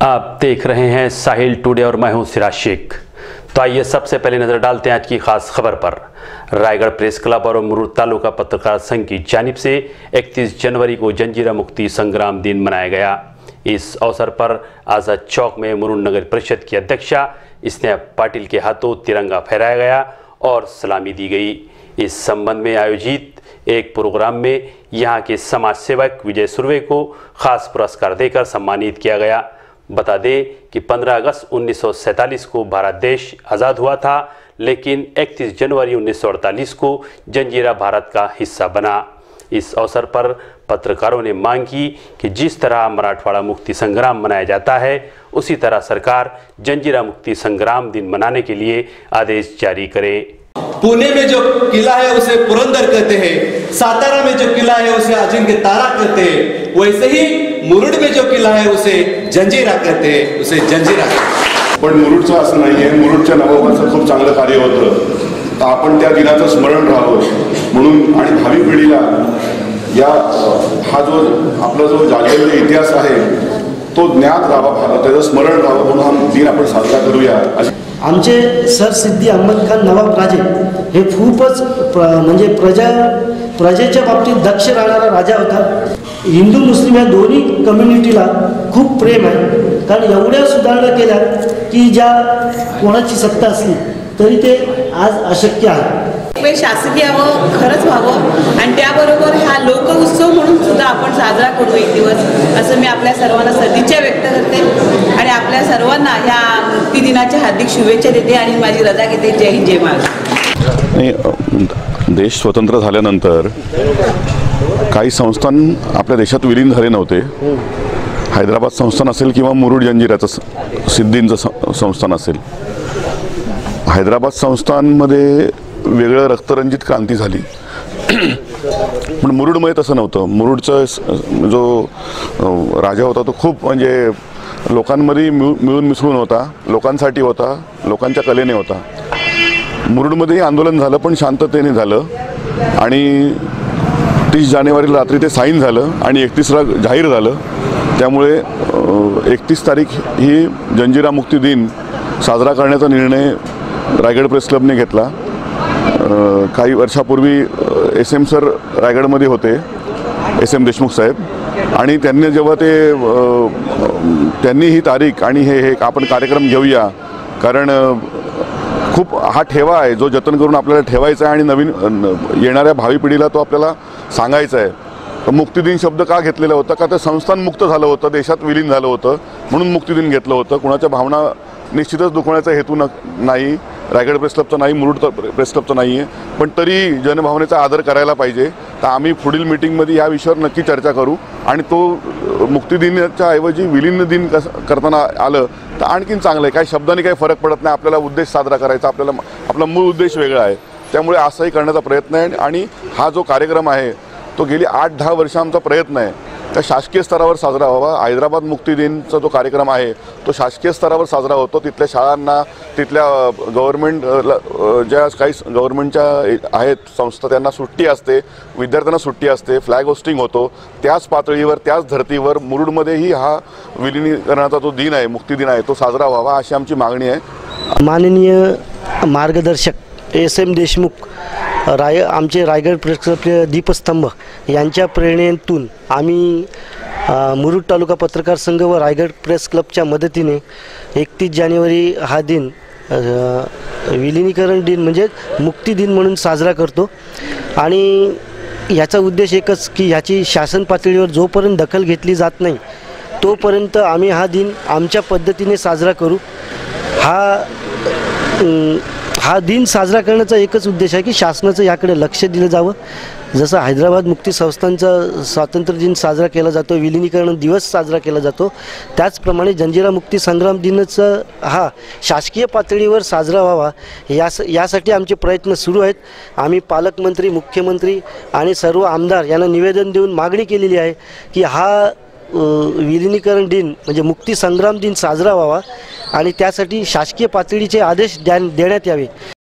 आप देख रहे हैं साहिल टुडे और मैं हूं सिराज शेख। तो आइए सबसे पहले नजर डालते हैं आज की खास खबर पर। रायगढ़ प्रेस क्लब और मुरुड तालुका पत्रकार संघ की जानिब से 31 जनवरी को जंजीरा मुक्ति संग्राम दिन मनाया गया। इस अवसर पर आज़ाद चौक में मुरुड नगर परिषद की अध्यक्षा स्नेहा पाटिल के हाथों तिरंगा फहराया गया और सलामी दी गई। इस संबंध में आयोजित एक प्रोग्राम में यहां के समाज सेवक विजय सुर्वे को खास पुरस्कार देकर सम्मानित किया गया। बता दें कि 15 अगस्त 1947 को भारत देश आज़ाद हुआ था, लेकिन 31 जनवरी 1948 को जंजीरा भारत का हिस्सा बना। इस अवसर पर पत्रकारों ने मांग की कि जिस तरह मराठवाड़ा मुक्ति संग्राम मनाया जाता है, उसी तरह सरकार जंजीरा मुक्ति संग्राम दिन मनाने के लिए आदेश जारी करे। पुणे में जो किला है उसे पुरंदर कहते हैं, सातारा में जो किला है उसे अजिंक्य तारा कहते हैं, वैसे ही मुरुड में जो किला है उसे जंजीरा कहते हैं, उसे जंजीरा। पण मुरुडचं असं नाहीये, मुरुडच्या नवाबाचं खूप चांगलं कार्य होतं, तर आपण त्या दिनाचं स्मरण राहावं म्हणून आणि भावी पिढीला या हा जो आपला जो जागलेला इतिहास आहे तो ज्ञात राहावा, त्याचं स्मरण राहावं म्हणून हा दिन आपण साजरा करूया। आमचे सरसिद्धी अहमद खान नवाब राजे हे खूपच म्हणजे प्रजेच्या बाबतीत दक्ष राहणारा राजा होता। हिंदू मुस्लिम या दोन्ही कम्युनिटीला खूप प्रेम आहे, कारण एवढ्या सुधारणा केल्या की ज्या कोणाची सत्ता असली तरी ते आज अशक्य आहे। शासकीय व्हावं, खरंच व्हावं आणि त्याबरोबर हा लोकउत्सव म्हणून सुद्धा आपण साजरा करू एक दिवस, असं मी आपल्या सर्वांना सदिच्छा व्यक्त करते आणि आपल्या सर्वांना ह्या मुक्ती दिनाच्या हार्दिक शुभेच्छा देते आणि माझी रजा घेते। जय हिंद, जय महाराष्ट्र। देश स्वतंत्र झाल्यानंतर काही संस्थान आपल्या देशात विलीन झाले नव्हते। हैदराबाद संस्थान असेल किंवा मुरुड जंजिराचं सिद्धींचं संस्थान असेल, हैदराबाद संस्थानमध्ये वेगळं रक्तरंजित क्रांती झाली, पण मुरुडमध्ये तसं नव्हतं। मुरुडचा जो राजा होता तो खूप म्हणजे लोकांमध्ये मिळून मिसळून होता, लोकांसाठी होता, लोकांच्या कलेने होता। मुरुडमध्येही आंदोलन झालं, पण शांततेने झालं आणि 30 जानेवारीला रात्री ते साईन झालं आणि 31ला जाहीर झालं। त्यामुळे 31 तारीख ही जंजीरा मुक्ती दिन साजरा करण्याचा निर्णय रायगड प्रेस क्लबने घेतला। काही वर्षापूर्वी SM सर रायगडमध्ये होते, SM देशमुख साहेब, आणि त्यांनी जेव्हा त्यांनी ही तारीख आणि हे आपण कार्यक्रम घेऊया, कारण खूप हा ठेवा आहे जो जतन करून आपल्याला ठेवायचा आहे आणि नवीन येणाऱ्या भावी पिढीला तो आपल्याला सांगायचा आहे। मुक्तिदिन शब्द का घेतलेला होता, का ते संस्थान मुक्त झालं होतं, देशात विलीन झालं होतं म्हणून मुक्तिदिन घेतलं होतं। कुणाच्या भावना निश्चितच दुखवण्याचा हेतू नाही, रायगड प्रेस क्लबचा नाही, मुरुड प्रेस क्लबचा नाही आहे, पण तरी जनभावनेचा आदर करायला पाहिजे। तर आम्ही पुढील मीटिंगमध्ये या विषयावर नक्की चर्चा करू आणि तो मुक्तिदिनाच्या ऐवजी विलीन दिन करताना आलं तर आणखीन चांगलं आहे। काही शब्दांनी काही फरक पडत नाही, आपल्याला उद्देश साजरा करायचा, आपला मूळ उद्देश वेगळा आहे, त्यामुळे असंही करण्याचा प्रयत्न आहे। आणि हा जो कार्यक्रम आहे तो गेली 8-10 वर्ष आमचा प्रयत्न आहे त्या शासकीय स्तरावर साजरा व्हावा। हैदराबाद मुक्ती दिनचा जो कार्यक्रम आहे तो शासकीय स्तरावर साजरा होतो, तिथल्या शाळांना, तिथल्या गव्हर्नमेंट ज्या काही गव्हर्नमेंटच्या आहेत संस्था त्यांना सुट्टी असते, विद्यार्थ्यांना सुट्टी असते, फ्लॅग होस्टिंग होतो, त्याच पातळीवर त्याच धर्तीवर मुरुडमध्येही हा विलिनीकरणाचा जो दिन आहे, मुक्ती दिन आहे, तो साजरा व्हावा अशी आमची मागणी आहे। माननीय मार्गदर्शक SM देशमुख आमचे रायगड प्रेस क्लबचे दीपस्तंभ यांच्या प्रेरणेतून आम्ही मुरुड तालुका पत्रकार संघ व रायगड प्रेस क्लबच्या मदतीने 31 जानेवारी हा दिन विलिनीकरण दिन म्हणजे मुक्ती दिन म्हणून साजरा करतो। आणि याचा उद्देश एकच की ह्याची शासन पातळीवर जोपर्यंत दखल घेतली जात नाही तोपर्यंत आम्ही हा दिन आमच्या पद्धतीने साजरा करू। हा दिन साजरा करण्याचा एकच उद्देश आहे की शासनाचं याकडे लक्ष दिलं जावं। जसं हैदराबाद मुक्ती संस्थानचा स्वातंत्र्य दिन साजरा केला जातो, विलिनीकरण दिवस साजरा केला जातो, त्याचप्रमाणे जंजीरा मुक्ती संग्राम दिनाचा हा शासकीय पातळीवर साजरा व्हावा यासाठी आमचे प्रयत्न सुरू आहेत। आम्ही पालकमंत्री, मुख्यमंत्री आणि सर्व आमदार यांना निवेदन देऊन मागणी केलेली आहे की हा विलिनीकरण दिन म्हणजे मुक्ती संग्राम दिन साजरा व्हावा आणि त्यासाठी शासकीय पातळीचे आदेश देण्यात यावे।